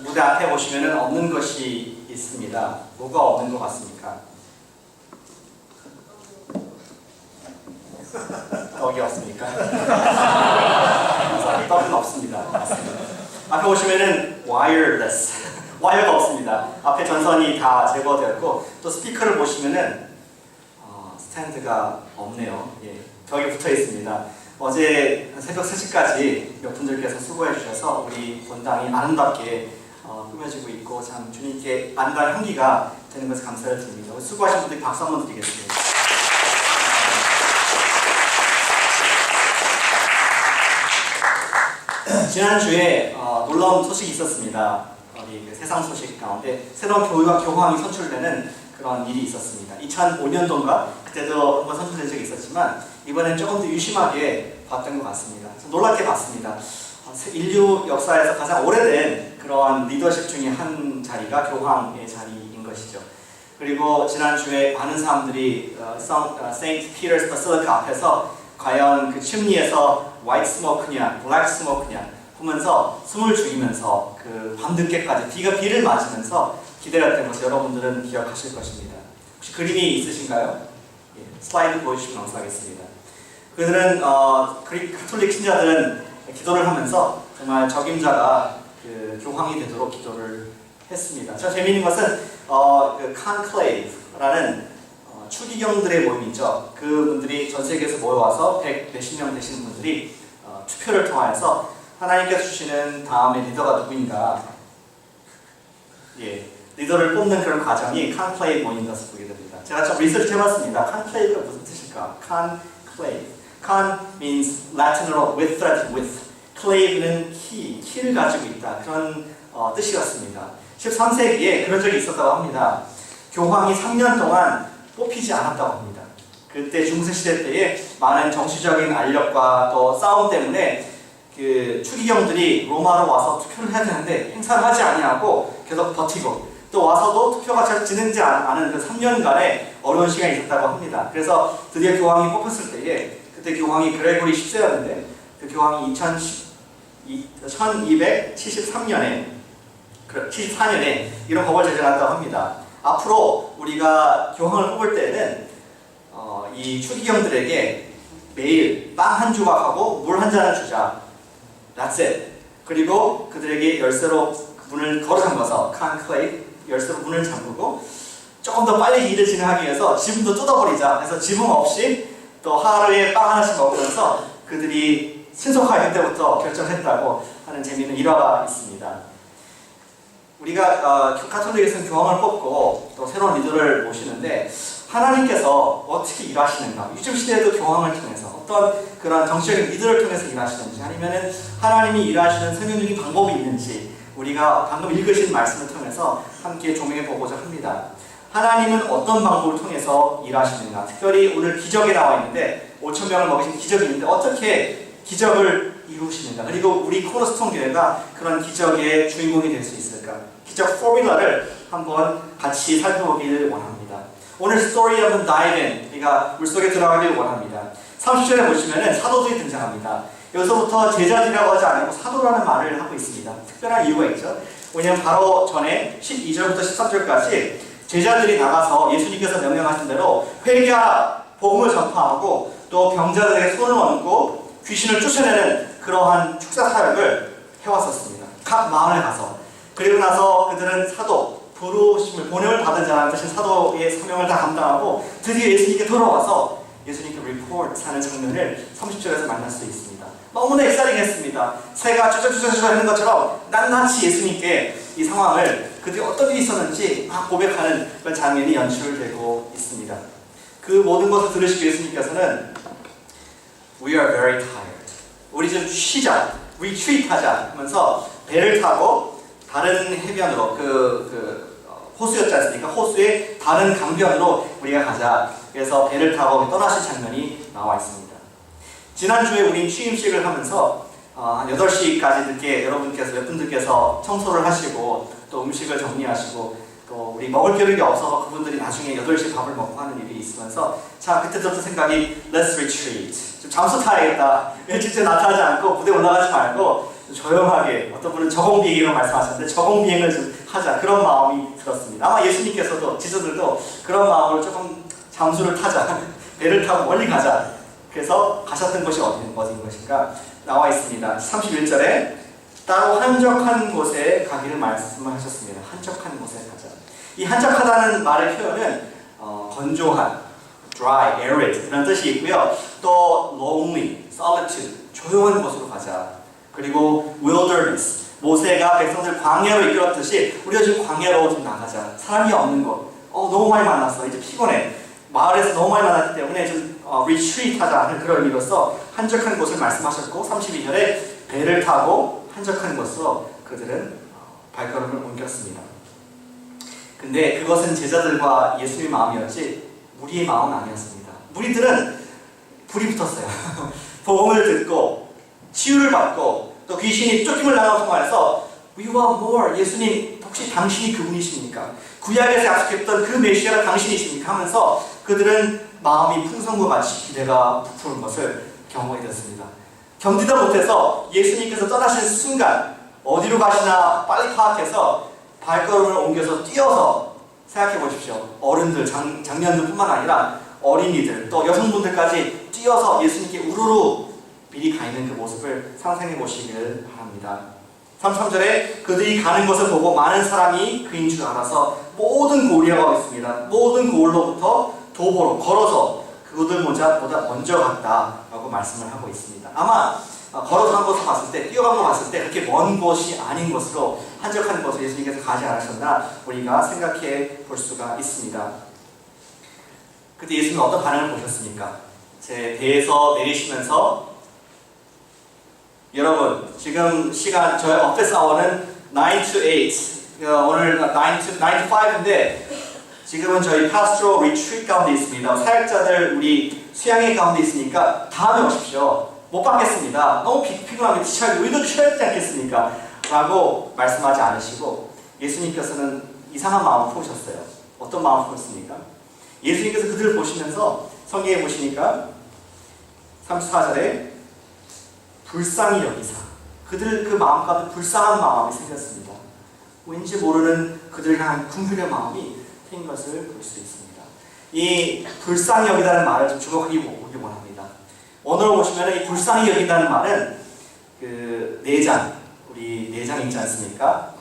무대 앞에 보시면은 없는 것이 있습니다. 뭐가 없는 것 같습니까? 떡이 없습니까? 떡은 없습니다. 맞습니다. 앞에 보시면은 wireless, 와이어가 없습니다. 앞에 전선이 다 제거되었고 또 스피커를 보시면은 스탠드가 없네요. 예, 벽에 붙어 있습니다. 어제 새벽 3시까지 몇 분들께서 수고해 주셔서 우리 본당이 아름답게 꾸며지고 있고 참 주님께 아름다운 향기가 되는 것을 감사를 드립니다. 수고하신 분들 박수 한번 드리겠습니다. 지난주에 놀라운 소식이 있었습니다. 우리 세상 소식 가운데 새로운 교황이 선출되는 그런 일이 있었습니다. 2005년도인가 그때도 한번 선출된 적이 있었지만 이번엔 조금 더 유심하게 봤던 것 같습니다. 놀랍게 봤습니다. 인류 역사에서 가장 오래된 그러한 리더십 중에 한 자리가 교황의 자리인 것이죠. 그리고 지난주에 많은 사람들이 세인트 피터스 바실리카 앞에서 과연 그 침리에서 화이트 스모크냐 블랙 스모크냐 보면서 숨을 죽이면서 그 밤늦게까지 비를 맞으면서 기다렸던 것을 여러분들은 기억하실 것입니다. 혹시 그림이 있으신가요? 예, 슬라이드 보여주시면 감사하겠습니다. 그들은 가톨릭 신자들은 기도를 하면서 정말 적임자가 그 교황이 되도록 기도를 했습니다. 참 재미있는 것은 그 콘클레이브라는 추기경들의 모임이죠. 그분들이 전 세계에서 모여와서 100 몇십 명 되시는 분들이 투표를 통하여서 하나님께서 주시는 다음의 리더가 누구인가, 예, 리더를 뽑는 그런 과정이 콘클레이브 모임인 것을 보게 됩니다. 제가 좀 리서치 해봤습니다. 콘클레이브가 무슨 뜻일까? 콘클레이브. Con means Latin어로 with, thread, with. clave는 키를 가지고 있다. 그런 뜻이었습니다. 13세기에 그런 적이 있었다고 합니다. 교황이 3년 동안 뽑히지 않았다고 합니다. 그때 중세시대 때에 많은 정치적인 알력과 또 싸움 때문에 그 추기경들이 로마로 와서 투표를 해야 되는데 행사를 하지 아니하고 계속 버티고 또 와서도 투표가 잘 진행되지 않은 그 3년간의 어려운 시간이 있었다고 합니다. 그래서 드디어 교황이 뽑혔을 때에 그때 교황이 그레고리 10세였는데 그 교황이 1273년에 74년에 이런 법을 제정했다고 합니다. 앞으로 우리가 교황을 뽑을 때는 이 추기경들에게 매일 빵 한 조각하고 물 한 잔을 주자. That's it. 그리고 그들에게 열쇠로 문을 걸어 잠가서 콘클레이브 열쇠로 문을 잠그고 조금 더 빨리 일을 진행하기 위해서 지붕도 뜯어버리자 해서 지붕 없이 또 하루에 빵 하나씩 먹으면서 그들이 신속하게 그때부터 결정했다고 하는 재미있는 일화가 있습니다. 우리가 가톨릭에서는 교황을 뽑고 또 새로운 리더를 모시는데 하나님께서 어떻게 일하시는가, 요즘 시대에도 교황을 통해서 어떤 그런 정치적인 리더를 통해서 일하시는지 아니면은 하나님이 일하시는 성경적인 방법이 있는지 우리가 방금 읽으신 말씀을 통해서 함께 조명해 보고자 합니다. 하나님은 어떤 방법을 통해서 일하시는가, 특별히 오늘 기적에 나와 있는데 5,000명을 먹이신 기적이 있는데 어떻게 기적을 이루시는가, 그리고 우리 코너스톤 교회가 그런 기적의 주인공이 될 수 있을까, 기적 포뮬러를 한번 같이 살펴보기를 원합니다. 오늘 스토리 한번 다이브 인, 우리가 물속에 들어가기를 원합니다. 30절에 보시면은 사도들이 등장합니다. 여기서부터 제자들이라고 하지 않고 사도라는 말을 하고 있습니다. 특별한 이유가 있죠. 왜냐하면 바로 전에 12절부터 13절까지 제자들이 나가서 예수님께서 명령하신 대로 회개하라, 복음을 전파하고 또 병자들에게 손을 얹고 귀신을 쫓아내는 그러한 축사 사역을 해왔었습니다. 각 마을에 가서. 그리고 나서 그들은 사도, 부르심을, 보냄을 받은 자라는 뜻인 사도의 사명을 다 감당하고 드디어 예수님께 돌아와서 예수님께 리포트하는 장면을 30절에서 만날 수 있습니다. 너무나 엑사이팅했습니다. 새가 쭈쭈쭈쭈 하는 것처럼 낱낱이 예수님께 이 상황을, 그들이 어떤 일이 있었는지 막 고백하는 그런 장면이 연출되고 있습니다. 그 모든 것을 들으시고 예수님께서는 We are very tired. 우리 좀 쉬자, retreat 하자 하면서 배를 타고 다른 해변으로 호수였지 않습니까? 호수의 다른 강변으로 우리가 가자. 그래서 배를 타고 떠나실 장면이 나와 있습니다. 지난주에 우린 취임식을 하면서 한 8시까지 늦게 여러분께서, 몇 분들께서 청소를 하시고 또 음식을 정리하시고 또 우리 먹을 겨를이 없어서 그분들이 나중에 8시 밥을 먹고 하는 일이 있으면서 자, 그때 들었던 생각이 Let's retreat. 좀 잠수 타야겠다. 일찍 나타나지 않고 무대 올라가지 말고 조용하게, 어떤 분은 저공비행이라고 말씀하셨는데 저공비행을 좀 하자, 그런 마음이 들었습니다. 아마 예수님께서도, 지도들도 그런 마음으로 조금 잠수를 타자, 배를 타고 멀리 가자, 그래서 가셨던 곳이 어디인 것인가 나와 있습니다. 31절에 따로 한적한 곳에 가기를 말씀하셨습니다. 한적한 곳에 가자. 이 한적하다는 말의 표현은 건조한, dry, arid 이런 뜻이 있고요. 또 lonely, solitude, 조용한 곳으로 가자. 그리고 wilderness, 모세가 백성들 광야로 이끌었듯이 우리가 지금 광야로 좀 나가자. 사람이 없는 곳. 너무 많이 만났어. 이제 피곤해. 마을에서 너무 많이 만났기 때문에 좀 retreat 하자 하는 그런 의미로서 한적한 곳을 말씀하셨고, 32절에 배를 타고 한적한 곳으로 그들은 발걸음을 옮겼습니다. 근데 그것은 제자들과 예수의 마음이었지 무리의 마음은 아니었습니다. 무리들은 불이 붙었어요. 복음을 듣고 치유를 받고 또 귀신이 쫓김을 당하고 통하여서 We want more. 예수님 혹시 당신이 그분이십니까? 구약에서 약속했던 그 메시아가 당신이십니까? 하면서 그들은 마음이 풍선과 같이 기대가 부푸는 것을 경험하게 됐습니다. 견디다 못해서 예수님께서 떠나시는 순간 어디로 가시나 빨리 파악해서 발걸음을 옮겨서 뛰어서, 생각해 보십시오. 어른들, 장년들뿐만 아니라 어린이들, 또 여성분들까지 뛰어서 예수님께 우르르 미리 가 있는 그 모습을 상상해 보시길 바랍니다. 33절에 그들이 가는 것을 보고 많은 사람이 그인 줄 알아서 모든 고리라고 있습니다. 모든 고을로부터 도보로 걸어서 그들보다 먼저 갔다라고 말씀을 하고 있습니다. 아마 걸어서 한 곳을 봤을 때, 뛰어간 거 봤을 때 그렇게 먼 곳이 아닌 곳으로, 한적한 곳으로 예수님께서 가지 않으셨나 우리가 생각해 볼 수가 있습니다. 그때 예수님은 어떤 반응을 보셨습니까? 제 배에서 내리시면서 여러분 지금 시간, 저희 office hour는 9 to 8, 오늘 9 to 5인데 지금은 저희 pastoral retreat 가운데 있습니다. 사역자들 우리 수양회 가운데 있으니까 다음에 오십시오. 못 받겠습니다. 너무 피곤하게 지쳐야 우리도 쉬어야 되지 않겠습니까? 라고 말씀하지 않으시고 예수님께서는 이상한 마음을 품으셨어요. 어떤 마음을 품었습니까? 예수님께서 그들을 보시면서 성경에 보시니까 34절에 불쌍히 여기사, 그들 그 마음 가운데 불쌍한 마음이 생겼습니다. 왠지 모르는 그들을 향한 긍휼의 마음이 생긴 것을 볼 수 있습니다. 이 불쌍히 여기다는 말을 좀 주목하기 보기 원합니다. 오늘 보시면 이 불쌍히 여긴다는 말은 그 내장, 우리 내장 있지 않습니까?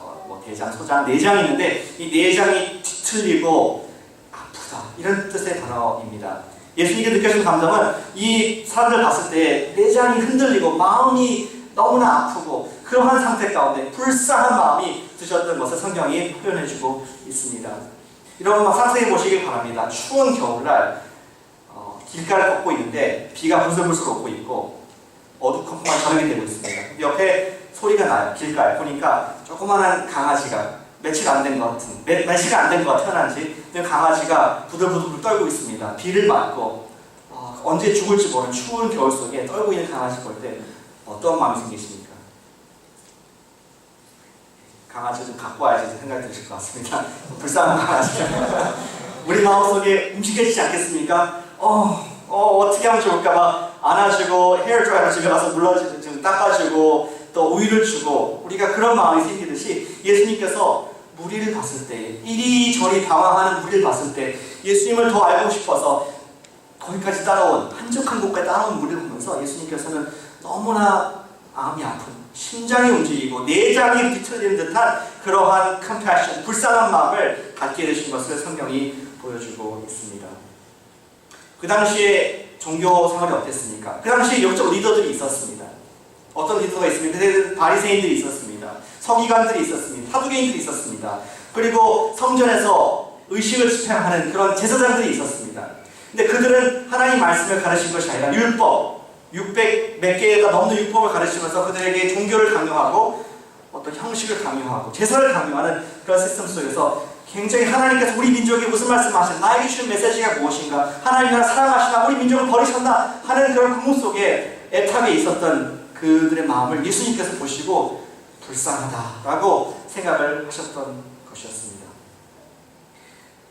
대장, 소장, 내장이 있는데 이 내장이 뒤틀리고 아프다, 이런 뜻의 단어입니다. 예수님께 느껴진 감정은 이 사람들 봤을 때 내장이 흔들리고 마음이 너무나 아프고 그러한 상태 가운데 불쌍한 마음이 드셨던 것을 성경이 표현해주고 있습니다. 여러분 막 상상해 보시길 바랍니다. 추운 겨울날 길가를 걷고 있는데 비가 불슬불슬 오고 있고 어두컴컴한 저녁이 되고 있습니다. 옆에 소리가 나요. 길가에 보니까 조그마한 강아지가 며칠 안 된 것 같은, 며칠 안 된 것 같아 태어난지 강아지가 부들부들 떨고 있습니다. 비를 맞고 언제 죽을지 모르는 추운 겨울 속에 떨고 있는 강아지 볼 때 어떤 마음이 생기십니까? 강아지 좀 갖고 와야지 생각이 드실 것 같습니다. 불쌍한 강아지. 우리 마음속에 움직여지지 않겠습니까? 어떻게 하면 좋을까? 막 안아주고 헤어드라이어 집에 가서 물러주고 좀 닦아주고 또 우유를 주고, 우리가 그런 마음이 생기듯이 예수님께서 무리를 봤을 때, 이리저리 당황하는 무리를 봤을 때 예수님을 더 알고 싶어서 거기까지 따라온, 한적한 곳까지 따라온 무리를 보면서 예수님께서는 너무나 마음이 아픈, 심장이 움직이고 내장이 뒤틀리는 듯한 그러한 compassion, 불쌍한 마음을 갖게 되신 것을 성경이 보여주고 있습니다. 그 당시에 종교 생활이 어땠습니까? 그 당시에 영적 리더들이 있었습니다. 어떤 리더가 있습니다. 바리새인들이 있었습니다. 서기관들이 있었습니다. 사두개인들이 있었습니다. 그리고 성전에서 의식을 집행하는 그런 제사장들이 있었습니다. 근데 그들은 하나님 말씀을 가르친 것이 아니라 율법, 600 몇 개가 넘는 율법을 가르치면서 그들에게 종교를 강요하고 어떤 형식을 강요하고 제사를 강요하는 그런 시스템 속에서 굉장히 하나님께서 우리 민족에 무슨 말씀하시나, 나에게 주신 메시지가 무엇인가, 하나님 나라 사랑하시나, 우리 민족을 버리셨나 하는 그런 궁금 속에 애타게 있었던 그들의 마음을 예수님께서 보시고 불쌍하다라고 생각을 하셨던 것이었습니다.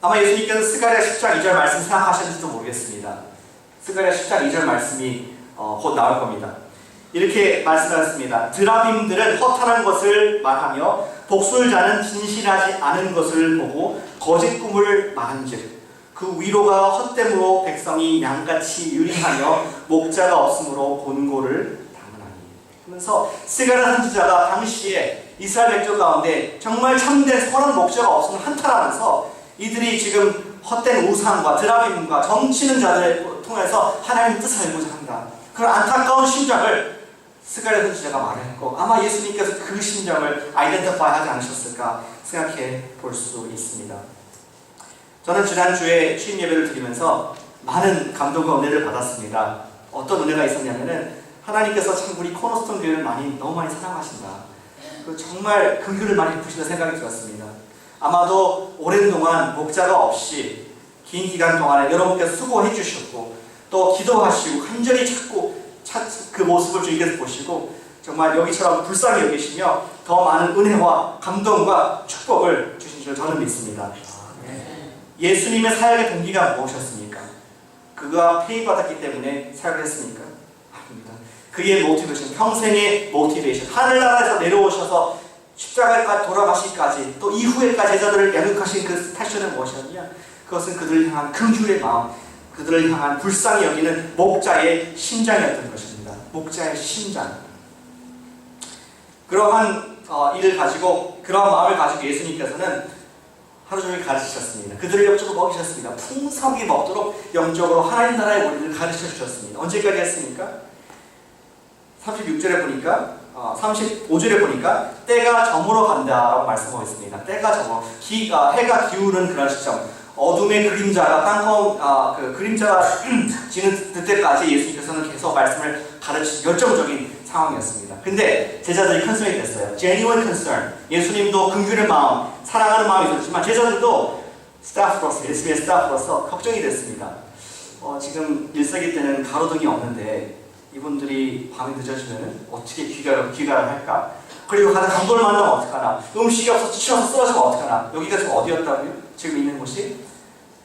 아마 예수님께서 스가랴 10장 2절 말씀 생각하셨는지도 모르겠습니다. 스가랴 10장 2절 말씀이 곧 나올 겁니다. 이렇게 말씀하셨습니다. 드라빔들은 허탄한 것을 말하며 복술자는 진실하지 않은 것을 보고 거짓 꿈을 말한즉 그 위로가 헛됨으로 백성이 양같이 유리하며 목자가 없으므로 본고를 당하나니. 그러면서 스가랴 선지자가 당시에 이스라엘 백성 가운데 정말 참된 선한 목자가 없으면 한탄하면서 이들이 지금 헛된 우상과 드라빔과 점치는 자들을 통해서 하나님의 뜻을 알고자 한다. 그런 안타까운 심정을 스가랴 선지자가 말했고 아마 예수님께서 그 심정을 아이덴티파이 하지 않으셨을까 생각해 볼 수 있습니다. 저는 지난주에 취임 예배를 드리면서 많은 감동과 은혜를 받았습니다. 어떤 은혜가 있었냐면은 하나님께서 참 우리 코너스톤 교회를 너무 많이 사랑하신다. 정말 그 교회를 많이 베푸신다 생각이 들었습니다. 아마도 오랜 동안 목자가 없이 긴 기간 동안에 여러분께서 수고해 주셨고 또 기도하시고 간절히 찾고 그 모습을 주님께서 보시고 정말 여기처럼 불쌍히 여기시며 더 많은 은혜와 감동과 축복을 주신 줄 저는 믿습니다. 예수님의 사역의 동기가 무엇이었습니까? 그가 페이받았기 때문에 사역을 했습니까? 아닙니다. 그의 모티베이션, 평생의 모티베이션, 하늘나라에서 내려오셔서 십자가까지 돌아가시기까지 또 이후에까지 제자들을 양육하신 그 패션은 무엇이었냐? 그것은 그들을 향한 긍휼의 마음, 그들을 향한 불쌍히 여기는 목자의 심장이었던 것입니다. 목자의 심장. 그러한 일을 가지고 그러한 마음을 가지고 예수님께서는 하루 종일 가르치셨습니다. 그들을 영적으로 먹이셨습니다. 풍성하게 먹도록 영적으로 하나님 나라의 원리를 가르쳐 주셨습니다. 언제까지 했습니까? 36절에 보니까 35절에 보니까 때가 저물어 간다라고 말씀하고 있습니다. 때가 저물어 해가 기우는 그런 시점, 어둠의 그림자가 그림자가 지는 그때까지 예수님께서는 계속 말씀을 가르치는 열정적인 상황이었습니다. 근데 제자들이 컨설이 됐어요. genuine concern. 예수님도 긍휼의 마음, 사랑하는 마음이 있었지만 제자들도 예수님의 스타프로서 걱정이 됐습니다. 지금 1세기 때는 가로등이 없는데 이분들이 밤이 늦어지면 어떻게 귀가를 할까? 그리고 가다 강도를 만나면 어떡하나? 음식이 없어서 치러서 쓰러지면 어떡하나? 여기가 지금 어디였다고요? 지금 있는 곳이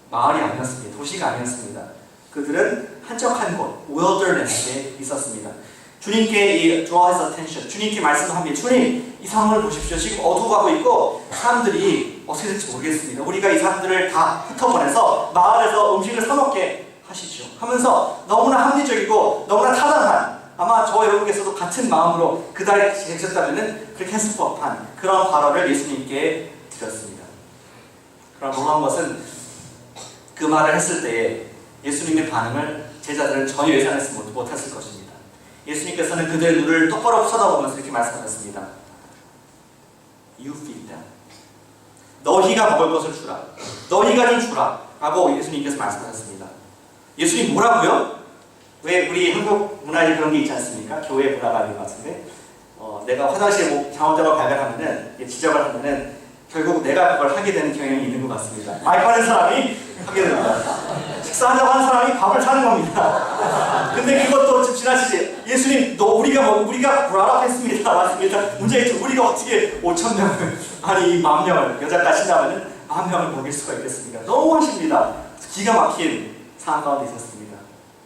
마을이 아니었습니다. 도시가 아니었습니다. 그들은 한적한 곳, wilderness에 있었습니다. 주님께 좋아해서 텐션, 주님께 말씀합니다. 주님, 이 상황을 보십시오. 지금 어두워가고 있고 사람들이 어떻게 될지 모르겠습니다. 우리가 이 사람들을 다 흩어보내서 마을에서 음식을 사먹게 하시죠. 하면서 너무나 합리적이고 너무나 타당한, 아마 저와 여러분께서도 같은 마음으로 그달에 계셨다면 그렇게 했을 법한 그런 발언을 예수님께 드렸습니다. 그러나 놀라운 것은 그 말을 했을 때에 예수님의 반응을 제자들은 전혀 예상하지 못했을 것입니다. 예수님께서는 그들의 눈을 똑바로 쳐다보면서 이렇게 말씀하셨습니다. You feed them. 너희가 먹을 것을 주라. 너희가 좀 주라. 라고 예수님께서 말씀하셨습니다. 예수님 뭐라고요? 왜 우리 한국 문화에 그런 게 있지 않습니까? 교회 문화가 아닌 것 같은데 내가 화장실에 잘못된 발견하면은 지적을 하면은 결국 내가 그걸 하게 되는 경향이 있는 것 같습니다. 마이크 하는 사람이 하게 됩니다. 식사한다고 하는 사람이 밥을 사는 겁니다. 근데 그것도 좀 지나치지. 예수님, 우리가 불알아 했습니다. 맞습니다. 문제가 있죠. 우리가 어떻게 5,000명을, 아니 10,000명을, 여자까지 신다면은 10,000명을 먹일 수가 있겠습니까? 너무 하십니다. 기가 막힌 상황 가운데 있었습니다.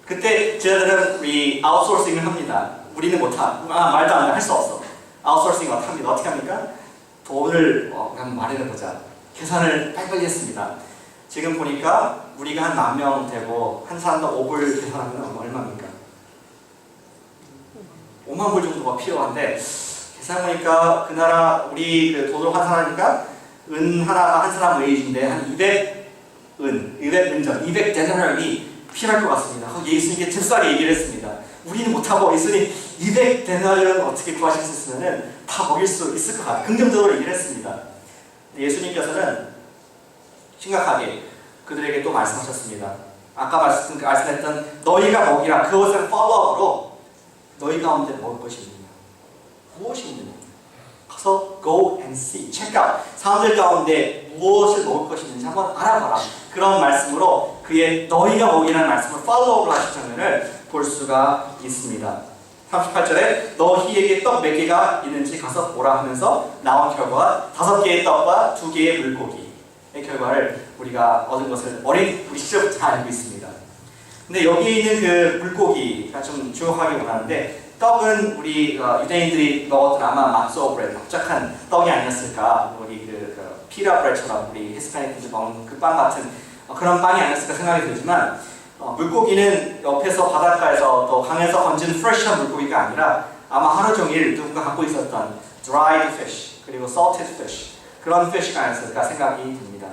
그때 제자들은 우리 아웃소싱을 합니다. 우리는 말도 안 돼. 할 수 없어. 아웃소싱 합니다. 어떻게 합니까? 돈을 한번 마련해보자. 계산을 빨리빨리 했습니다. 지금 보니까 우리가 한 10,000명 되고 한 사람당 5불 계산하면 얼마입니까? 5만 불 정도가 필요한데 계산해보니까 그 나라 우리 돈으로 환산하니까 은 하나가 한 사람 웨이지인데 한 200은전, 200데나리온이 필요할 것 같습니다. 예수님께 잽싸게 얘기를 했습니다. 우리는 못하고 예수님 200데나리온 어떻게 구하실 수 있으면 다 먹일 수 있을 것 같아요. 긍정적으로 얘기를 했습니다. 예수님께서는 심각하게 그들에게 또 말씀하셨습니다. 아까 말씀했던 너희가 먹이라 그것을 팔로우업으로 너희 가운데 먹을 것이 있느냐? 무엇이 있느냐? 가서 go and see, check out. 사람들 가운데 무엇을 먹을 것이 있는지 한번 알아봐라. 그런 말씀으로 그의 너희가 먹이라는 말씀을 팔로우업으로 하신 장면을 볼 수가 있습니다. 38절에 너희에게 떡 몇 개가 있는지 가서 보라 하면서 나온 결과가 5개의 떡과 2개의 물고기의 결과를 우리가 얻은 것을 우리 시절부터 다 알고 있습니다. 근데 여기에 있는 그 물고기가 좀 주목하기 원하는데 떡은 우리 유대인들이 먹었던 아마 matzo bread, 납작한 떡이 아니었을까. 우리 그 pita bread처럼 우리 히스패닉들이 먹는 그 빵 같은 그런 빵이 아니었을까 생각이 들지만 물고기는 옆에서 바닷가에서 또 강에서 건진 프레시한 물고기가 아니라 아마 하루 종일 누군가 갖고 있었던 dried fish 그리고 salted fish 그런 fish가 아니었을까 생각이 듭니다.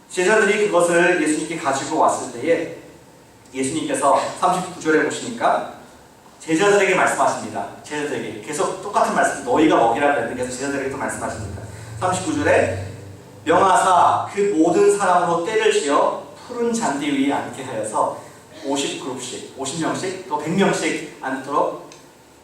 제자들이 그것을 예수님께 가지고 왔을 때에 예수님께서 39절에 보시니까 제자들에게 말씀하십니다. 제자들에게 계속 똑같은 말씀, 너희가 먹이라 그랬는데 계속 제자들에게 또 말씀하십니다. 39절에 명하사 그 모든 사람으로 때를 지어 푸른 잔디 위에 앉게 하여서 50그룹씩, 50명씩 또 100명씩 앉도록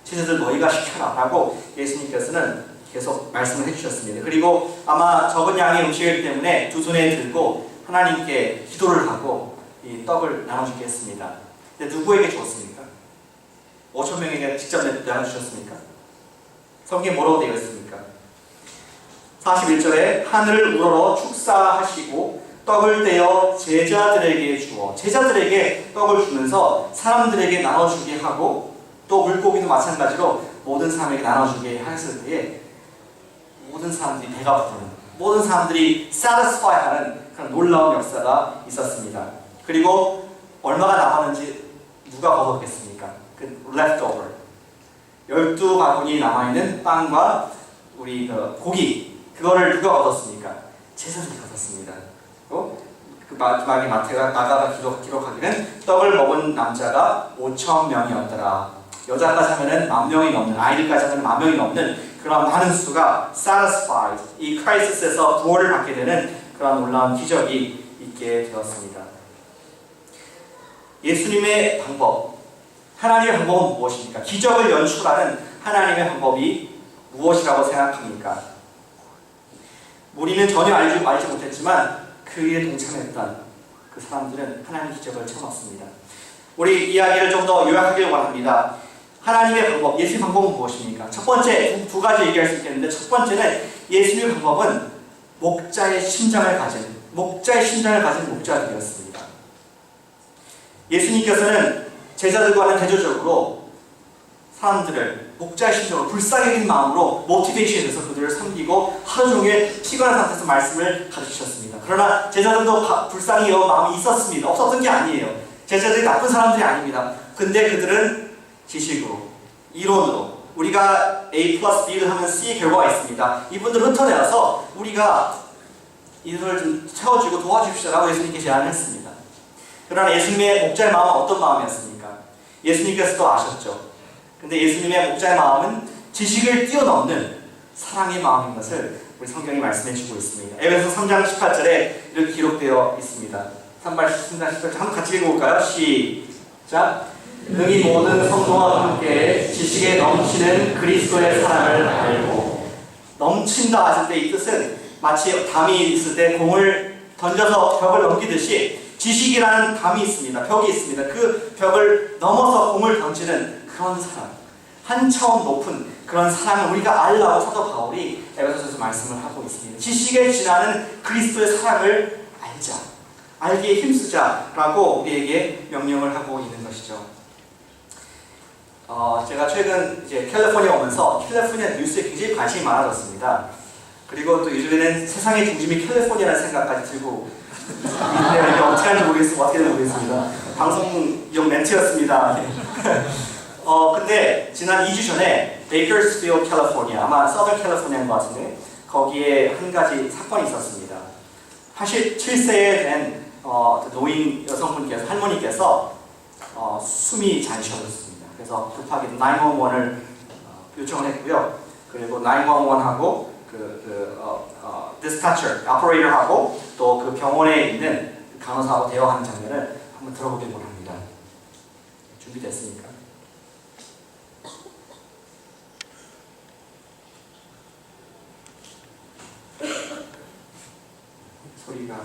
제자들 너희가 시켜라 라고 예수님께서는 계속 말씀을 해주셨습니다. 그리고 아마 적은 양의 음식이기 때문에 두 손에 들고 하나님께 기도를 하고 이 떡을 나눠주게 했습니다. 근데 누구에게 주었습니까? 5,000명에게 직접 나눠주셨습니까? 성경에 뭐라고 되어 있습니까? 41절에 하늘을 우러러 축사하시고 떡을 떼어 제자들에게 주어 제자들에게 떡을 주면서 사람들에게 나눠주게 하고 또 물고기도 마찬가지로 모든 사람에게 나눠주게 했을 때에 모든 사람들이 배가 부르는 모든 사람들이 satisfy 하는 그런 놀라운 역사가 있었습니다. 그리고 얼마가 남았는지 누가 거뒀겠습니까? 그 leftover 12바구니 남아있는 빵과 우리 고기 그거를 누가 얻었습니까? 제자들이 얻었습니다. 그 마지막에 마태가 기록하기는 떡을 먹은 남자가 5,000명이었더라. 여자까지 하면은 10,000명이 넘는, 아이들까지 하면 10,000명이 넘는 그런 많은 수가 satisfied, 이 크라이시스에서 구원을 받게 되는 그런 놀라운 기적이 있게 되었습니다. 예수님의 방법, 하나님의 방법은 무엇입니까? 기적을 연출하는 하나님의 방법이 무엇이라고 생각합니까? 우리는 전혀 알지 못했지만 그 일에 동참했던 그 사람들은 하나님의 기적을 처음 왔습니다. 우리 이야기를 좀 더 요약하길 원합니다. 하나님의 방법, 예수님의 방법은 무엇입니까? 첫 번째, 두 가지 얘기할 수 있겠는데 첫 번째는 예수님의 방법은 목자의 심장을 가진 목자들이었습니다. 예수님께서는 제자들과는 대조적으로 사람들을 목자의 심정으로 불쌍해진 마음으로 모티베이션해서 그들을 섬기고 하루 종일 피곤한 상태에서 말씀을 가르치셨습니다. 그러나 제자들도 불쌍히 마음이 있었습니다. 없었던 게 아니에요. 제자들이 나쁜 사람들이 아닙니다. 근데 그들은 지식으로, 이론으로 우리가 A 플러스 B를 하면 C의 결과가 있습니다. 이분들을 흩어내서 우리가 이들을 좀 채워주고 도와줍시다라고 예수님께 제안을 했습니다. 그러나 예수님의 목자의 마음은 어떤 마음이었습니까? 예수님께서도 아셨죠. 근데 예수님의 목자의 마음은 지식을 뛰어넘는 사랑의 마음인 것을 우리 성경이 말씀해주고 있습니다. 에베소 3장 18절에 이렇게 기록되어 있습니다. 3장 18절 한번 같이 읽어볼까요? 시작! 능히 모든 성도와 함께 지식에 넘치는 그리스도의 사랑을 알고 넘친다 하실 때 이 뜻은 마치 담이 있을 때 공을 던져서 벽을 넘기듯이 지식이라는 담이 있습니다. 벽이 있습니다. 그 벽을 넘어서 공을 던지는 그런 사랑, 한 차원 높은 그런 사랑을 우리가 알라고 사도 바울이 에베소서에서 말씀을 하고 있습니다. 지식에 지나는 그리스도의 사랑을 알자, 알기에 힘쓰자라고 우리에게 명령을 하고 있는 것이죠. 제가 최근 이제 캘리포니아 오면서 캘리포니아 뉴스에 굉장히 관심이 많아졌습니다. 그리고 또 요즘에는 세상의 중심이 캘리포니아라는 생각까지 들고 이게 어떻게 하는지 모르겠습니다. 방송용 멘트였습니다. 근데 지난 2주 전에 베이커스필드 캘리포니아, 아마 서던 캘리포니아인 것 같은데 거기에 한 가지 사건이 있었습니다. 87세에 된 노인 여성분께서, 할머니께서 숨이 잘 쉬어졌습니다. 그래서 급하게 911을 요청을 했고요. 그리고 911하고 dispatcher, operator하고 또 그 병원에 있는 간호사하고 대화하는 장면을 한번 들어보길 원합니다. 준비됐습니까? 소리가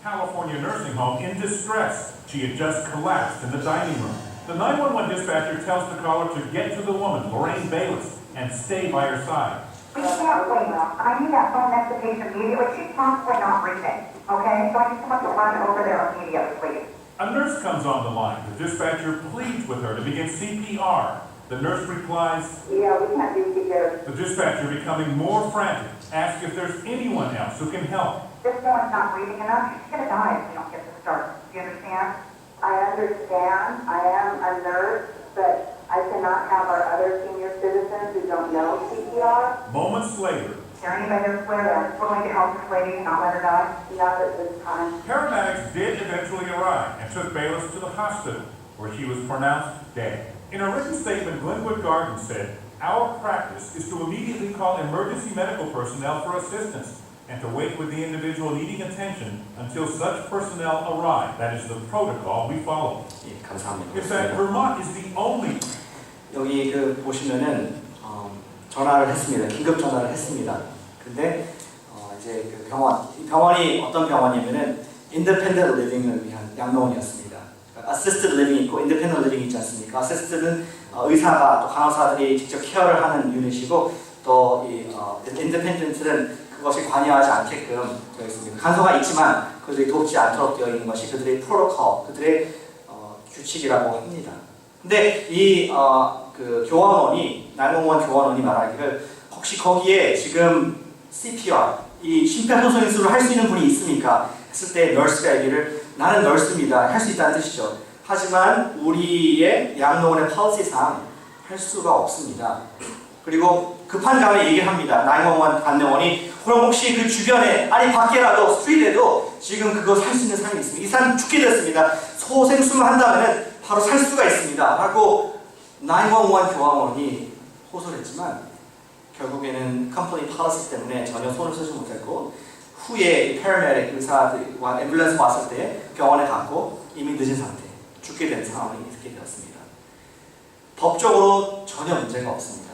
California nursing home in distress. She had just collapsed in the dining room. The 911 dispatcher tells the caller to get to the woman, Lorraine Bayless, and stay by her side. We can't wait up. I need that phone next to the patient immediately. She's possibly not breathing. Okay? So I need someone to run over there immediately, please. A nurse comes on the line. The dispatcher pleads with her to begin CPR. The nurse replies, Yeah, we can't do CPR. the dispatcher, becoming more frantic, asks if there's anyone else who can help. This woman's not breathing enough. She's gonna die if we don't get this started. Do you understand? I understand. I am a nurse, but I cannot have our other senior citizens who don't know CPR. Moments later, Is there anybody else where we're going to help this lady and not let her die? Not at this time. paramedics did eventually arrive and took Bayless to the hospital, where she was pronounced dead. In a written statement, Glenwood Gardens said, "Our practice is to immediately call emergency medical personnel for assistance and to wait with the individual needing attention until such personnel arrive. That is the protocol we follow." 예, 감사합니다. In fact, Vermont is the only 여기 그 보시면은 전화를 했습니다. 긴급 전화를 했습니다. 근데 이제 그 병원이 어떤 병원이냐면은 인디펜던트 리빙을 위한 양로원이었습니다. 그러니까 어시스티드 리빙 있고 인디펜던트 리빙 있지 않습니까? 어시스티드는 의사가 또 간호사들이 직접 케어를 하는 유닛이고 또 이 인디펜던트는 그것이 관여하지 않게끔 되어 있습니다. 간소가 있지만 그들이 돕지 않도록 되어 있는 것이 그들의 프로토콜, 그들의 규칙이라고 합니다. 근데 이 그 교환원이 911 교환원이 말하기를 혹시 거기에 지금 CPR 이 심폐소생술을 할 수 있는 분이 있습니까? 했을 때 널스가 얘기를 나는 널스입니다. 할 수 있다는 뜻이죠. 하지만 우리의 양로원의 펄시상 할 수가 없습니다. 그리고 급한 다음에 얘기를 합니다. 911 간병원이 그럼 혹시 그 주변에 아니 밖에라도 스트리트에도 지금 그거 살 수 있는 사람이 있습니다. 이 사람 죽게 됐습니다. 소생술만 한다면 바로 살 수가 있습니다. 하고 911 교환원이 호소를 했지만 결국에는 컴퍼니 파리시 때문에 전혀 손을 쓰지 못했고 후에 패러메딕 의사들과 앰뷸런스 왔을 때 병원에 갔고 이미 늦은 상태 죽게 된 상황이 있게 되었습니다. 법적으로 전혀 문제가 없습니다.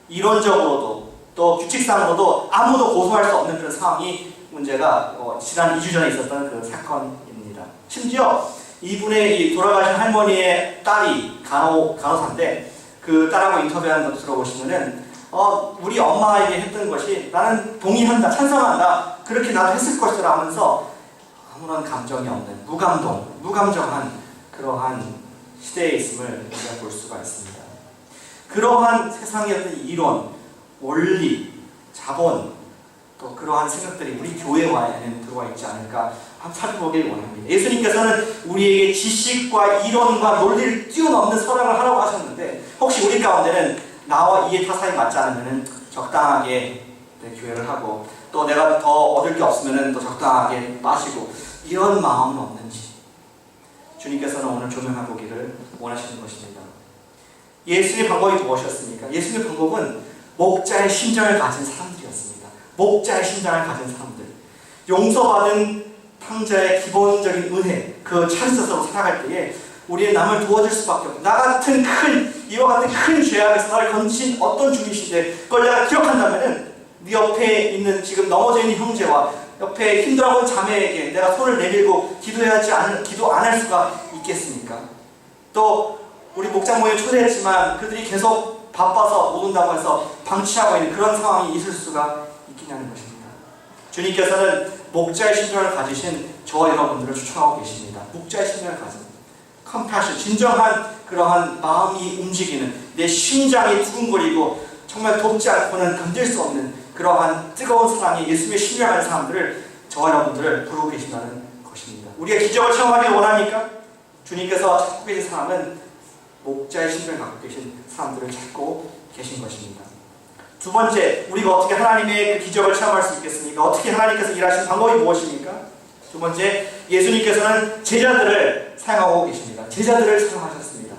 이론적으로도 또 규칙상으로도 아무도 고소할 수 없는 그런 상황이 문제가 지난 2주 전에 있었던 그 사건입니다. 심지어 이분의 이 돌아가신 할머니의 딸이 간호사인데 그 딸하고 인터뷰한 거 들어보시면은 우리 엄마에게 했던 것이 나는 동의한다, 찬성한다, 그렇게 나도 했을 것이라 하면서 아무런 감정이 없는 무감정한 그러한 시대에 있음을 우리가 볼 수가 있습니다. 그러한 세상의 어떤 이론, 원리, 자본, 또 그러한 생각들이 우리 교회와에는 들어와 있지 않을까 한번 살펴보길 원합니다. 예수님께서는 우리에게 지식과 이론과 논리를 뛰어넘는 사랑을 하라고 하셨는데 혹시 우리 가운데는 나와 이해 타산이 맞지 않으면 적당하게 교회를 하고 또 내가 더 얻을 게 없으면 또 적당하게 마시고 이런 마음은 없는지 주님께서는 오늘 조명해 보기를 원하시는 것입니다. 예수의 방법이 무엇이었습니까? 예수의 방법은 목자의 심장을 가진 사람들이었습니다. 목자의 심장을 가진 사람들, 용서받은 탕자의 기본적인 은혜, 그 찬스로 살아갈 때에 우리의 남을 도와줄 수밖에 없고 나 같은 이와 같은 큰 죄악에서 나를 건지신 어떤 주님이신데 그걸 내가 기억한다면은 네 옆에 있는 지금 넘어져 있는 형제와 옆에 힘들어하는 자매에게 내가 손을 내밀고 기도 안 할 수가 있겠습니까? 또 우리 목장 모임에 초대했지만 그들이 계속 바빠서 못 온다고 해서 방치하고 있는 그런 상황이 있을 수가 있겠냐는 것입니다. 주님께서는 목자의 심장을 가지신 저와 여러분들을 추천하고 계십니다. 목자의 심장을 가진 컴패션, 진정한 그러한 마음이 움직이는 내 심장이 두근거리고 정말 돕지 않고는 견딜 수 없는 그러한 뜨거운 사랑이 예수님의 심령하는 사람들을 저와 여러분들을 부르고 계신다는 것입니다. 우리가 기적을 체험하기를 원합니까? 주님께서 찾고 계신 사람은 목자의 심장을 갖고 계신 사람들을 찾고 계신 것입니다. 두 번째, 우리가 어떻게 하나님의 그 기적을 체험할 수 있겠습니까? 어떻게 하나님께서 일하신 방법이 무엇입니까? 두 번째, 예수님께서는 제자들을 사용하고 계십니다. 제자들을 사용하셨습니다.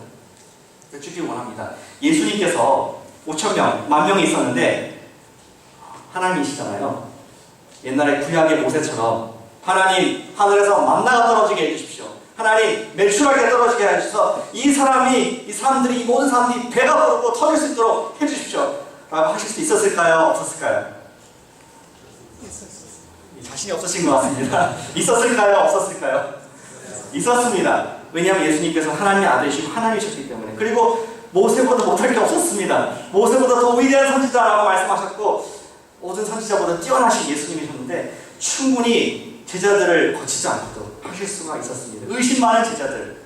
여쭙기 원합니다. 예수님께서 5,000명, 10,000명이 있었는데 하나님이시잖아요. 옛날에 구약의 모세처럼 하나님 하늘에서 만나가 떨어지게 해주십시오. 하나님 매출하게 떨어지게 해주셔서 이 사람들이 이 모든 사람들이 배가 부르고 터질 수 있도록 해주십시오. 라고 하실 수 있었을까요? 없었을까요? 자신이 없으신 것 같습니다. 있었을까요? 없었을까요? 있었습니다. 왜냐하면 예수님께서 하나님의 아들이시고 하나님이셨기 때문에. 그리고 모세보다 못할 게 없었습니다. 모세보다 더 위대한 선지자라고 말씀하셨고 모든 선지자보다 뛰어나신 예수님이셨는데 충분히 제자들을 거치지 않고도 하실 수가 있었습니다. 의심 많은 제자들,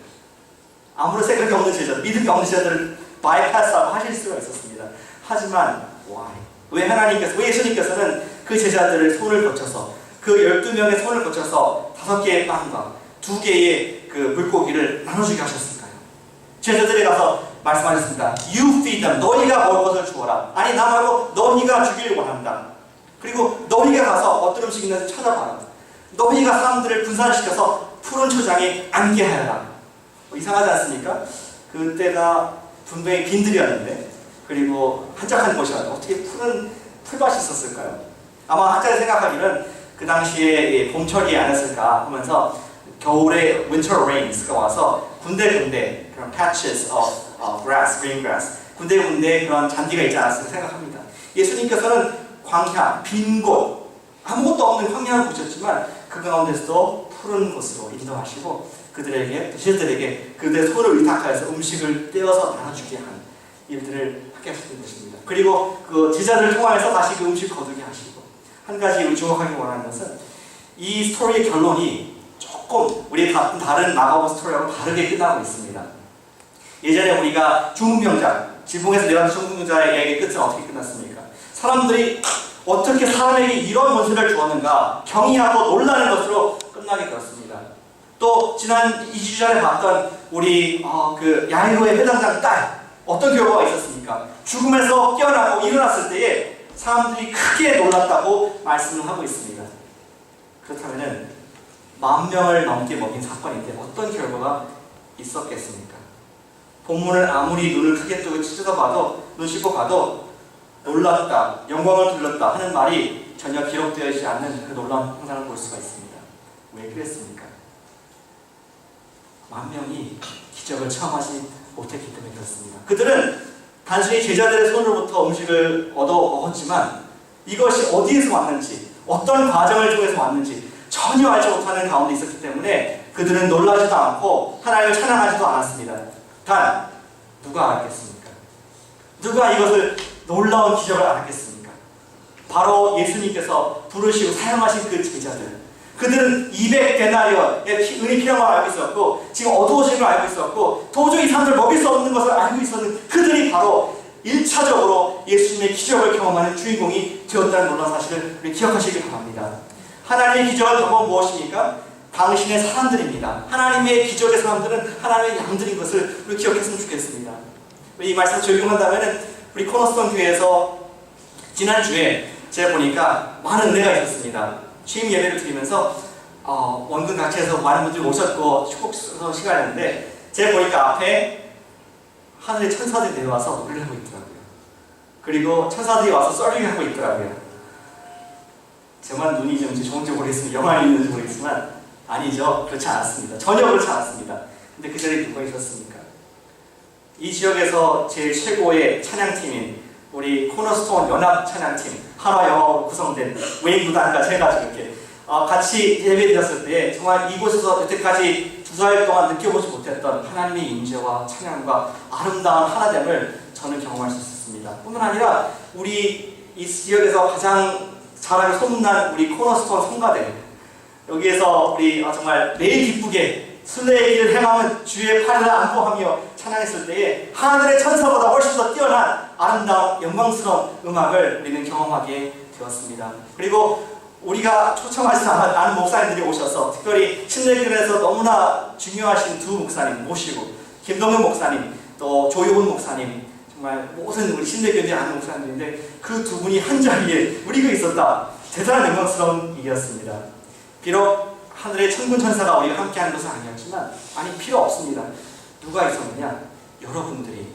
아무런 생각이 없는 제자들, 믿음이 없는 제자들을 바이파스하고 하실 수가 있었습니다. 하지만 why? 왜 예수님께서는 그 제자들을 손을 거쳐서 그 12명의 손을 거쳐서 5개의 빵과 2개의 그 물고기를 나눠주게 하셨을까요? 제자들이 가서 말씀하셨습니다. You feed them. 너희가 먹을 것을 주어라. 아니 나 말고 너희가 주길 원한다. 그리고 너희가 가서 어떤 음식이 있는지 찾아봐라. 너희가 사람들을 분산시켜서 푸른 초장에 앉게 하여라. 이상하지 않습니까? 그때가 분명히 빈들이었는데 그리고 한적한 곳이었는데 어떻게 푸른 풀밭이 있었을까요? 아마 한자리 생각하기는 그 당시에 봄철이 아니었을까 하면서 겨울에 winter rains가 와서 군데군데 그런 patches of grass, green grass 군데군데 그런 잔디가 있지 않았을까 생각합니다. 예수님께서는 광야, 빈 곳, 아무것도 없는 황량한 곳이었지만 그 가운데서도 푸른 곳으로 인도하시고 제자들에게 그들의 손을 의탁하여서 음식을 떼어서 나눠주게 한 일들을 하게 하셨던 것입니다. 그리고 그 제자들을 통하여서 다시 그 음식 거두게 하시고 한 가지 주목하기 원하는 것은 이 스토리의 결론이 조금 우리 같은 다른 마가복 스토리하고 다르게 끝나고 있습니다. 예전에 우리가 중풍병자, 지붕에서 내려간 중풍병자의 이야기의 끝은 어떻게 끝났습니까? 사람들이 어떻게 사람에게 이런 권세를 주었는가 경이하고 놀라는 것으로 끝나게 되었습니다. 또 지난 2주 전에 봤던 우리 그 야이로의 회당장 딸 어떤 결과가 있었습니까? 죽음에서 깨어나고 일어났을 때에 사람들이 크게 놀랐다고 말씀을 하고 있습니다. 그렇다면 10,000명을 넘게 먹인 사건인데 어떤 결과가 있었겠습니까? 본문을 아무리 눈을 크게 뜨고 찢어봐도 눈 씻고 봐도 놀랐다, 영광을 들렸다 하는 말이 전혀 기록되어 있지 않는 그 놀라운 형상을 볼 수가 있습니다. 왜 그랬습니까? 10,000명이 기적을 체험하지 못했기 때문에 그렇습니다. 그들은 단순히 제자들의 손으로부터 음식을 얻어 먹었지만 이것이 어디에서 왔는지 어떤 과정을 통해서 왔는지 전혀 알지 못하는 가운데 있었기 때문에 그들은 놀라지도 않고 하나님을 찬양하지도 않았습니다. 단 누가 알았겠습니까? 누가 이것을 놀라운 기적을 알았겠습니까? 바로 예수님께서 부르시고 사용하신 그 제자들. 그들은 200데나리온의 은이 필요한 걸 알고 있었고 지금 어두워진 걸 알고 있었고 도저히 이 사람들 먹일 수 없는 것을 알고 있었는 그들이 바로 1차적으로 예수님의 기적을 경험하는 주인공이 되었다는 놀라운 사실을 우리 기억하시길 바랍니다. 하나님의 기적의 방법은 무엇입니까? 당신의 사람들입니다. 하나님의 기적의 사람들은 하나님의 양들인 것을 우리 기억했으면 좋겠습니다. 이 말씀을 적용한다면 우리 코너스톤 교회에서 지난주에 제가 보니까 많은 은혜가 있었습니다. 취임 예배를 드리면서 원근 각지에서 많은 분들이 오셨고 축복 시간이었는데 제가 보니까 앞에 하늘의 천사들이 내려와서 노래를 하고 있더라고요. 그리고 천사들이 와서 썰리를 하고 있더라고요. 저만 눈이 좀 좋은지 모르겠습니다. 영향이 있는지 모르겠지만 아니죠. 그렇지 않았습니다. 전혀 그렇지 않았습니다. 근데 그 자리에 누가 있었습니까? 이 지역에서 제일 최고의 찬양팀인 우리 코너스톤 연합 찬양팀 한화 영어로 구성된 웨인 구단까지 해가지고 이렇게 같이 예배드렸을 때 정말 이곳에서 여태까지 2달 동안 느껴보지 못했던 하나님의 임재와 찬양과 아름다운 하나됨을 저는 경험할 수 있었습니다. 뿐만 아니라 우리 이 지역에서 가장 잘하고 소문난 우리 코너스톤 성가대 여기에서 우리 정말 매일 기쁘게 순례의 길을 행하면 주의 팔을 안보하며 찬양했을 때에 하늘의 천사보다 훨씬 더 뛰어난 아름다운 영광스러운 음악을 우리는 경험하게 되었습니다. 그리고 우리가 초청하지 않은 목사님들이 오셔서 특별히 신뢰교회에서 너무나 중요하신 두 목사님 모시고 김동현 목사님 또 조효훈 목사님 정말 모든 우리 신뢰교회 아는 목사님들인데 그 두 분이 한 자리에 우리가 있었다. 대단한 영광스러운 일이었습니다. 비록 하늘의 천군 천사가 우리가 함께하는 것은 아니었지만 아니 필요 없습니다. 누가 있었느냐? 여러분들이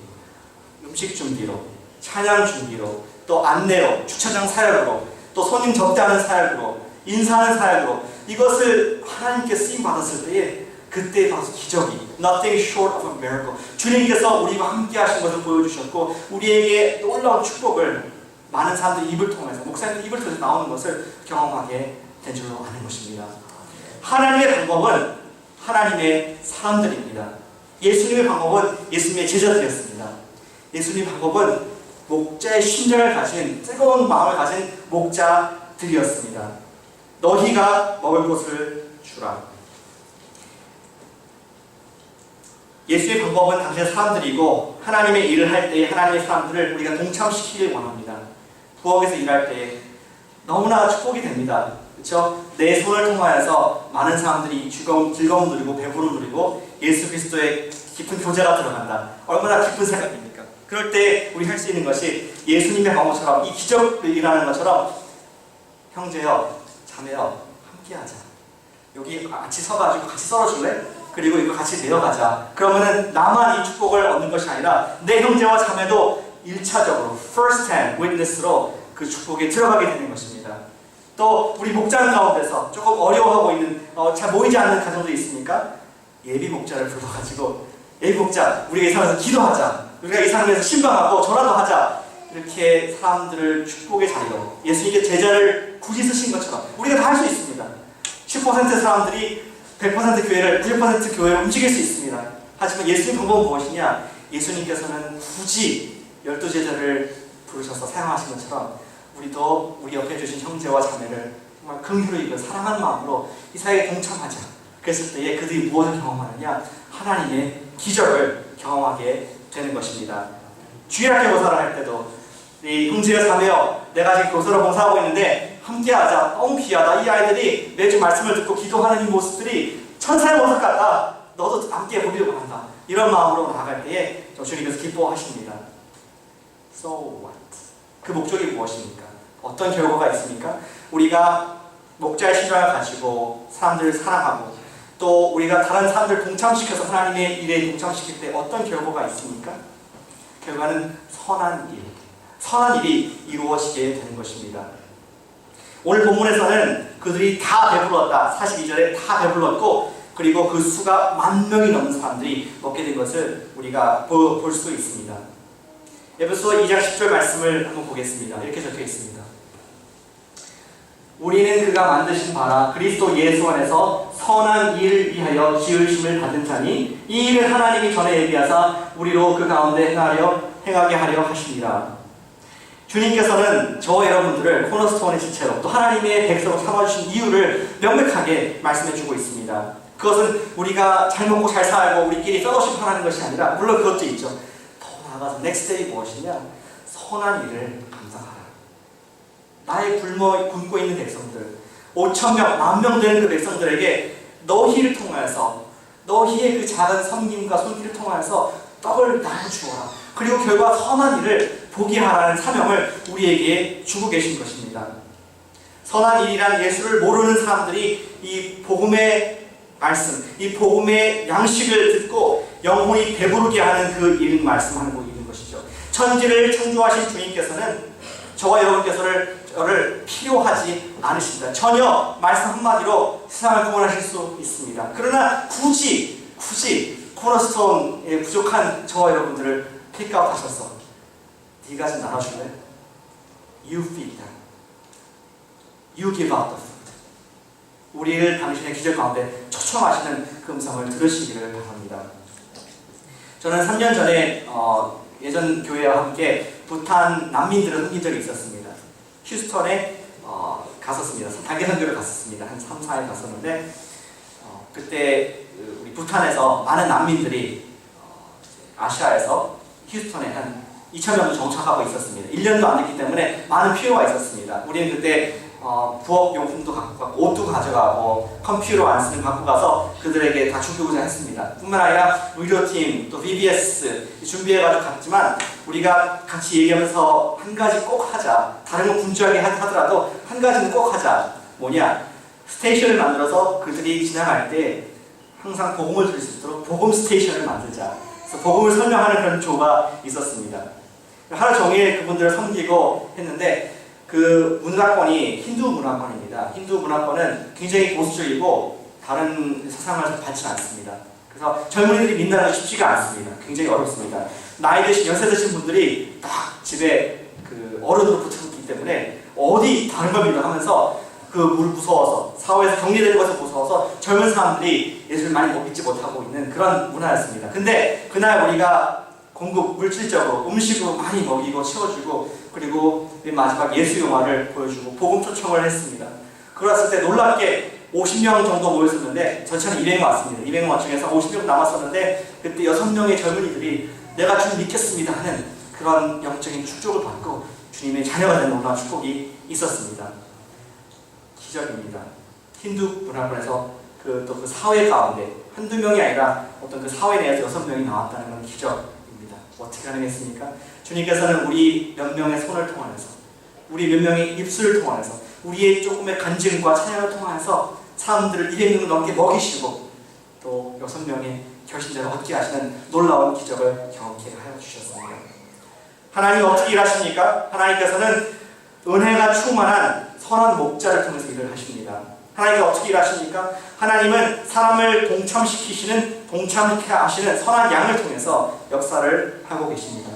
음식 준비로 찬양 준비로 또 안내로 주차장 사역으로 또 손님 접대하는 사역으로 인사하는 사역으로 이것을 하나님께 쓰임 받았을 때에 그때 바로 기적이 nothing short of a miracle 주님께서 우리와 함께 하신 것을 보여주셨고 우리에게 놀라운 축복을 많은 사람들의 입을 통해서 목사님들 입을 통해서 나오는 것을 경험하게 된 줄로 아는 것입니다. 하나님의 방법은 하나님의 사람들입니다. 예수님의 방법은 예수님의 제자들이었습니다. 예수님의 방법은 목자의 심장을 가진 뜨거운 마음을 가진 목자들이었습니다. 너희가 먹을 것을 주라. 예수의 방법은 당시의 사람들이고 하나님의 일을 할 때에 하나님의 사람들을 우리가 동참시키길 원합니다. 부엌에서 일할 때 너무나 축복이 됩니다. 그렇죠? 내 손을 통하여서 많은 사람들이 즐거움 누리고 배부름 누리고 예수 그리스도의 깊은 교제가 들어간다. 얼마나 기쁜 생각입니까? 그럴 때 우리 할 수 있는 것이 예수님의 방법처럼 이 기적을 일하는 것처럼 형제여 자매여 함께하자. 여기 같이 서가지고 같이 썰어줄래? 그리고 이거 같이 내려가자. 그러면은 나만 이 축복을 얻는 것이 아니라 내 형제와 자매도 1차적으로 first hand witness로 그 축복에 들어가게 되는 것입니다. 또 우리 목장 가운데서 조금 어려워하고 있는 잘 모이지 않는 가정도 있습니까? 예비 목자를 불러가지고 예비 목자 우리가 이 상황에서 기도하자. 우리가 이 상황에서 신방하고 전화도 하자. 이렇게 사람들을 축복의 자리로 예수님께 제자를 굳이 쓰신 것처럼 우리가 다 할 수 있습니다. 10% 사람들이 100% 교회를 90% 교회를 움직일 수 있습니다. 하지만 예수님 방법은 무엇이냐? 예수님께서는 굳이 12제자를 부르셔서 사용하신 것처럼 우리도 우리 옆에 주신 형제와 자매를 정말 긍휼로 이고 사랑하는 마음으로 이 사회에 동참하자. 그랬을 때에 그들이 무엇을 경험하느냐? 하나님의 기적을 경험하게 되는 것입니다. 주일학교 교사를 할 때도 이 형제여 자매여 내가 지금 교사로 봉사하고 있는데 함께하자. 너무 귀하다. 이 아이들이 매주 말씀을 듣고 기도하는 이 모습들이 천사의 모습 같다. 너도 함께 보기를 원한다. 이런 마음으로 나아갈 때에 주님께서 기뻐하십니다. So what? 그 목적이 무엇입니까? 어떤 결과가 있습니까? 우리가 목자의 신앙을 가지고 사람들을 사랑하고 또 우리가 다른 사람들을 동참시켜서 하나님의 일에 동참시킬 때 어떤 결과가 있습니까? 결과는 선한 일, 선한 일이 이루어지게 되는 것입니다. 오늘 본문에서는 그들이 다 배불렀다. 42절에 다 배불렀고 그리고 그 수가 10,000명이 넘는 사람들이 먹게 된 것을 우리가 볼 수 있습니다. 에베소 2장 10절 말씀을 한번 보겠습니다. 이렇게 적혀 있습니다. 우리는 그가 만드신 바라 그리스도 예수 안에서 선한 일을 위하여 지으심을 받은 자니 이 일을 하나님이 전에 예비하사 우리로 그 가운데 행하게 하려 하시니라. 주님께서는 저와 여러분들을 코너스톤의 지체로 또 하나님의 백성으로 삼아주신 이유를 명백하게 말씀해주고 있습니다. 그것은 우리가 잘 먹고 잘 살고 우리끼리 펠로십 하는 것이 아니라 물론 그것도 있죠. 더 나아가서 넥스트데이 무엇이냐? 선한 일을 감당하라. 나의 굶고 있는 백성들 5,000명, 10,000명 되는 그 백성들에게 너희를 통하여서 너희의 그 작은 섬김과 손길을 통하여서 떡을 나눠주어라. 그리고 결과 선한 일을 보게 하라는 사명을 우리에게 주고 계신 것입니다. 선한 일이란 예수를 모르는 사람들이 이 복음의 말씀, 이 복음의 양식을 듣고 영혼이 배부르게 하는 그 일 말씀하고 있는 것이죠. 천지를 창조하신 주님께서는 저와 여러분께서를 필요하지 않으십니다. 전혀 말씀 한마디로 세상을 구원하실 수 있습니다. 그러나 굳이 코너스톤에 부족한 저와 여러분들을 픽아웃 하셔서 네가 좀 나눠줄래? You feed them. You give out the food. 우리를 당신의 기적 가운데 초청하시는 그 음성을 들으시기를 바랍니다. 저는 3년 전에 예전 교회와 함께 부탄 난민들을 섬긴 적이 있었습니다. 휴스턴에 갔었습니다. 단기 선교를 갔었습니다. 한 3, 4일 갔었는데 그때 우리 부탄에서 많은 난민들이 아시아에서 휴스턴에 한 2,000명도 정착하고 있었습니다. 1년도 안 됐기 때문에 많은 필요가 있었습니다. 우리는 그때 부엌 용품도 갖고 가고 옷도 가져가고 컴퓨터 안 쓰는 갖고 가서 그들에게 다 주기고자 했습니다. 뿐만 아니라 의료팀 또 VBS 준비해가지고 갔지만 우리가 같이 얘기하면서 한 가지 꼭 하자. 다른 건 분주하게 하더라도 한 가지는 꼭 하자. 뭐냐? 스테이션을 만들어서 그들이 지나갈 때 항상 복음을 들을 수 있도록 복음 스테이션을 만들자. 그래서 복음을 설명하는 그런 조가 있었습니다. 하루 종일 그분들을 섬기고 했는데 그 문화권이 힌두 문화권입니다. 힌두 문화권은 굉장히 보수적이고 다른 사상을 받지 않습니다. 그래서 젊은이들이 믿는 것이 쉽지가 않습니다. 굉장히 어렵습니다. 나이 드신 연세 드신 분들이 딱 집에 그 어른으로 붙었기 때문에 어디 다른 걸 믿어 하면서 그 무서워서 사회에서 격리되는 것을 무서워서 젊은 사람들이 예수를 많이 믿지 못하고 있는 그런 문화였습니다. 근데 그날 우리가 공급 물질적으로 음식으로 많이 먹이고 채워주고 그리고 맨 마지막 예수 영화를 보여주고 복음 초청을 했습니다. 그랬을 때 놀랍게 50명 정도 모였었는데 전체는 200명 왔습니다. 200명 중에서 50명 남았었는데 그때 6명의 젊은이들이 내가 주님 믿겠습니다 하는 그런 영적인 축복을 받고 주님의 자녀가 되는 놀라운 축복이 있었습니다. 기적입니다. 힌두 문화권에서 또 그 사회 가운데 한두 명이 아니라 어떤 그 사회 내에서 6명이 나왔다는 건 기적입니다. 어떻게 가능했습니까? 주님께서는 우리 몇 명의 손을 통하여서 우리 몇 명의 입술을 통하여서 우리의 조금의 간증과 찬양을 통하여서 사람들을 200명 넘게 먹이시고 또 6명의 결신자를 얻게 하시는 놀라운 기적을 경험케 하여 주셨습니다. 하나님이 어떻게 일하십니까? 하나님께서는 은혜가 충만한 선한 목자를 통해서 일을 하십니다. 하나님이 어떻게 일하십니까? 하나님은 사람을 동참시켜 하시는 선한 양을 통해서 역사를 하고 계십니다.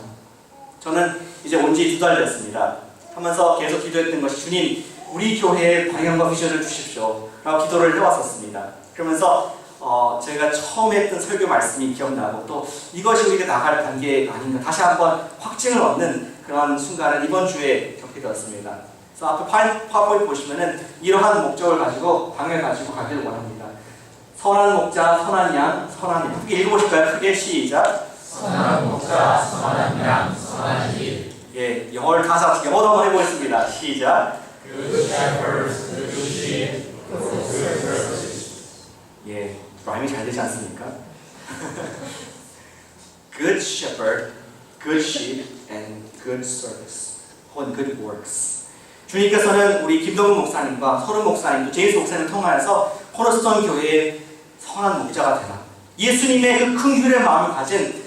저는 이제 온 지 2달 됐습니다. 하면서 계속 기도했던 것이 주님, 우리 교회에 방향과 비전을 주십시오 라고 기도를 해왔었습니다. 그러면서 제가 처음 했던 설교 말씀이 기억나고 또 이것이 우리가 나갈 단계가 아닌가 다시 한번 확증을 얻는 그런 순간을 이번 주에 겪게 되었습니다. 그래서 앞에 파워포인트 보시면은 이러한 목적을 가지고 방향을 가지고 가기를 원합니다. 선한 목자, 선한 양, 선한 일. 크게 읽어보실까요? 크게 시작. 선한 목자, 선한 양, 선한 일. 예, 영어를 다 영어로 한번 해보겠습니다. 시작. Good shepherds, good sheep, good service. 예, 라임이 잘 되지 않습니까? Good shepherd, good sheep, and good service. 혹은 good works. 주님께서는 우리 김동훈 목사님과 서른 목사님, 또 제이스 목사님을 통하여서 코너스톤 교회의 선한 목자가 되라. 예수님의 그 큰 휴일의 마음을 가진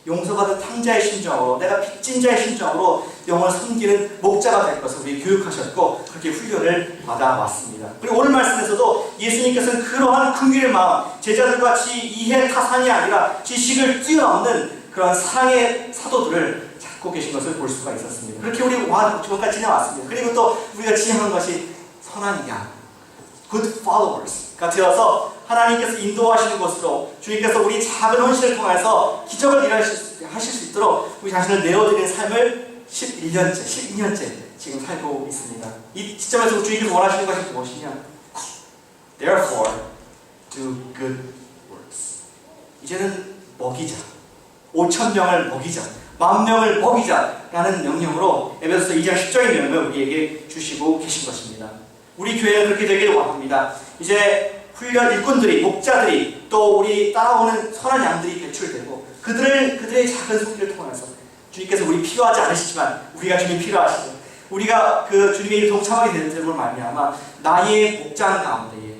용서받은 탕자의 심정으로, 내가 빚진 자의 심정으로 영혼을 섬기는 목자가 될 것을 우리 교육하셨고 그렇게 훈련을 받아왔습니다. 그리고 오늘 말씀에서도 예수님께서는 그러한 큰 휴일의 마음, 제자들과 이해 타산이 아니라 지식을 뛰어넘는 그런 사랑의 사도들을 찾고 계신 것을 볼 수가 있었습니다. 그렇게 우리 지금까지 지내왔습니다. 그리고 또 우리가 지향한 것이 선한 양, good followers가 되어서 하나님께서 인도하시는 곳으로 주님께서 우리 작은 헌신을 통해서 기적을 일하실 수 있도록 우리 자신을 내어드리는 삶을 11년째, 12년째 지금 살고 있습니다. 이 시점에서 주님께서 원하시는 것이 무엇이냐? Therefore, do good works. 이제는 먹이자. 5,000명을 먹이자. 10,000명을 먹이자라는 명령으로 에베소서 2장 10절의 명령을 우리에게 주시고 계신 것입니다. 우리 교회는 그렇게 되기를 원합니다. 이제 훈련 일꾼들이, 목자들이, 또 우리 따라오는 선한 양들이 배출되고 그들의 작은 손길을 통해서 주님께서 우리 필요하지 않으시지만 우리가 주님 필요하시죠. 우리가 그 주님의 일을 동참하게 되는 점을 말미암아 나의 목장 가운데에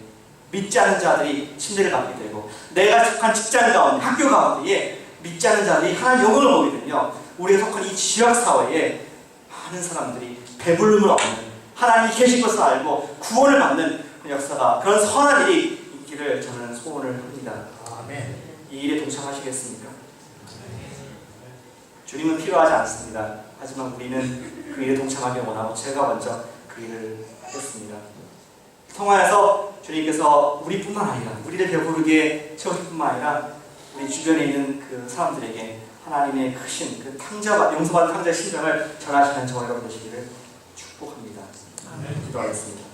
믿지 않은 자들이 침례를 받게 되고 내가 속한 직장 가운데, 학교 가운데에 믿지 않은 자들이 하나님 영광을 보게 되며 우리가 속한 이 지역사회에 많은 사람들이 배부름을 얻는 하나님이 계신 것을 알고 구원을 받는 역사가, 그런 선한 일이 있기를 저는 소원을 합니다. 아멘. 이 일에 동참하시겠습니까? 주님은 필요하지 않습니다. 하지만 우리는 그 일에 동참하기 원하고 제가 먼저 그 일을 했습니다. 통하여서 주님께서 우리뿐만 아니라 우리를 배부르게 채우실 뿐만 아니라 우리 주변에 있는 그 사람들에게 하나님의 크신 그 용서받은 탕자의 심정을 전하시는 저와 여러분 되시기를 축복합니다. 기도하겠습니다.